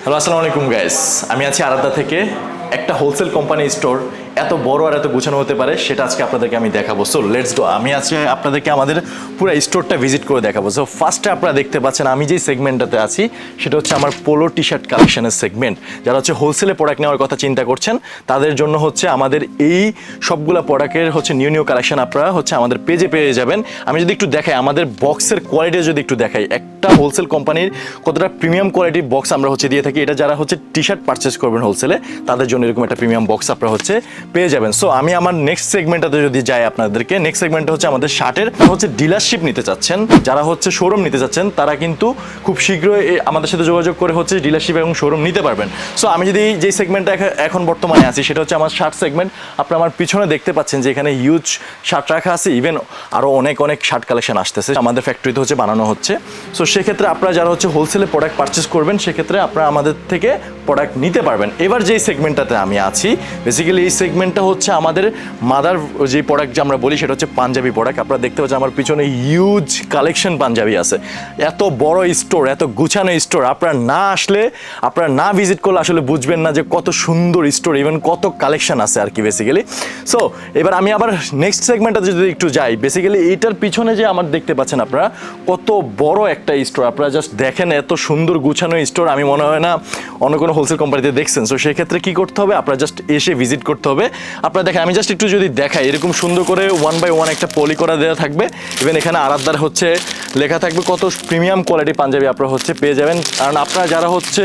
Hello, আসসালামু আলাইকুম guys. আমি আছি আরাধ্যা থেকে। একটা হোলসেল কোম্পানি স্টোর এত বড় আর এত গুছানো হতে পারে সেটা আজকে আপনাদেরকে আমি দেখাবো। So let's go. আমি আজকে আপনাদেরকে আমাদের পুরো স্টোরটা ভিজিট করে দেখাবো। সো ফার্স্টে আপনারা দেখতে পাচ্ছেন আমি যেই সেগমেন্টটাতে আছি সেটা হচ্ছে আমার পোলো টি শার্ট কালেকশনের সেগমেন্ট। যারা হচ্ছে হোলসেলে প্রোডাক্ট নেওয়ার কথা চিন্তা করছেন তাদের জন্য হচ্ছে আমাদের এই সবগুলা প্রোডাক্টের হচ্ছে নিউ কালেকশন আপনারা হচ্ছে আমাদের পেজে পেয়ে যাবেন। আমি যদি একটু দেখাই আমাদের বক্সের কোয়ালিটি যদি একটু দেখাই, একটা হোলসেল কোম্পানির কতটা প্রিমিয়াম কোয়ালিটির বক্স আমরা হচ্ছে দিয়ে থাকি। এটা যারা হচ্ছে টি শার্ট পারচেস করবেন হোলসেলে তাদের জন্য এরকম একটা প্রিমিয়াম বক্স আপনারা হচ্ছে পেয়ে যাবেন। সো আমি আমার নেক্সট সেগমেন্টটাতে যদি যাই আপনাদেরকে, নেক্সট সেগমেন্টটা হচ্ছে আমাদের শার্টের হচ্ছে ডিলারশিপ নিতে চাচ্ছেন, যারা হচ্ছে শোরুম নিতে চাচ্ছেন তারা কিন্তু খুব শীঘ্রই আমাদের সাথে যোগাযোগ করে হচ্ছে ডিলারশিপ এবং শোরুম নিতে পারবেন। সো আমি যদি যেই সেগমেন্টটা এখন বর্তমানে আছি সেটা হচ্ছে আমার শার্ট সেগমেন্ট। আপনারা আমার পিছনে দেখতে পাচ্ছেন যে এখানে হিউজ শার্ট রাখা আছে, ইভেন আরও অনেক শার্ট কালেকশন আসতেছে আমাদের ফ্যাক্টরিতে হচ্ছে বানানো হচ্ছে। সো সেক্ষেত্রে আপনারা যারা হচ্ছে হোলসেলে প্রোডাক্ট পারচেস করবেন সেক্ষেত্রে আপনারা আমাদের থেকে প্রোডাক্ট নিতে পারবেন। এবার যেই সেগমেন্টটাতে আমি আছি বেসিক্যালি এই সেগমেন্টটা হচ্ছে আমাদের মাদার যে প্রোডাক্ট যে আমরা বলি সেটা হচ্ছে পাঞ্জাবি প্রোডাক্ট। আপনারা দেখতে পাচ্ছেন আমার পিছনে হিউজ কালেকশন পাঞ্জাবি আছে। এত বড় স্টোর, এত গুছানো স্টোর, আপনারা না আসলে, আপনারা না ভিজিট করলে আসলে বুঝবেন না যে কত সুন্দর স্টোর, ইভেন কত কালেকশন আছে আর কি বেসিক্যালি। সো এবার আমি আবার নেক্সট সেগমেন্টটাতে যদি একটু যাই, বেসিক্যালি এইটার পিছনে যে আমার দেখতে পাচ্ছেন আপনারা কত বড় একটা স্টোর, আপনারা জাস্ট দেখেন এত সুন্দর গুছানো স্টোর আমি মনে হয় না অন্য কোনো হোলসেল কোম্পানিতে দেখছেন। সো সেক্ষেত্রে কী করতে হবে, আপনারা জাস্ট এসে ভিজিট করতে হবে। আপনারা দেখেন আমি জাস্ট একটু যদি দেখাই, এরকম সুন্দর করে 1 বাই 1 একটা পলি করা দেওয়া থাকবে, ইভেন এখানে আরাধ্যার হচ্ছে লেখা থাকবে, কত প্রিমিয়াম কোয়ালিটি পাঞ্জাবি আপনারা হচ্ছে পেয়ে যাবেন। কারণ আপনারা যারা হচ্ছে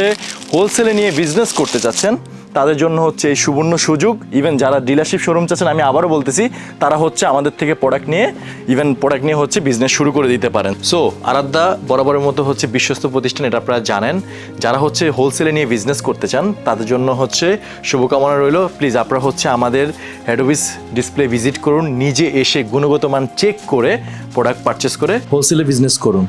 হোলসেলে নিয়ে বিজনেস করতে চাচ্ছেন তাদের জন্য হচ্ছে এই সুবর্ণ সুযোগ। ইভেন যারা ডিলারশিপ শোরুম চাচ্ছেন, আমি আবারও বলতেছি, তারা হচ্ছে আমাদের থেকে প্রোডাক্ট নিয়ে হচ্ছে বিজনেস শুরু করে দিতে পারেন। সো আরাধ্যা বরাবরের মতো হচ্ছে বিশ্বস্ত প্রতিষ্ঠান, এটা আপনারা জানেন। যারা হচ্ছে হোলসেলে নিয়ে বিজনেস করতে চান তাদের জন্য হচ্ছে শুভকামনা রইল। প্লিজ আপনারা হচ্ছে আমাদের হেড অফিস ডিসপ্লে ভিজিট করুন, নিজে এসে গুণগত মান চেক করে প্রোডাক্ট পারচেস করে হোলসেলে বিজনেস করুন।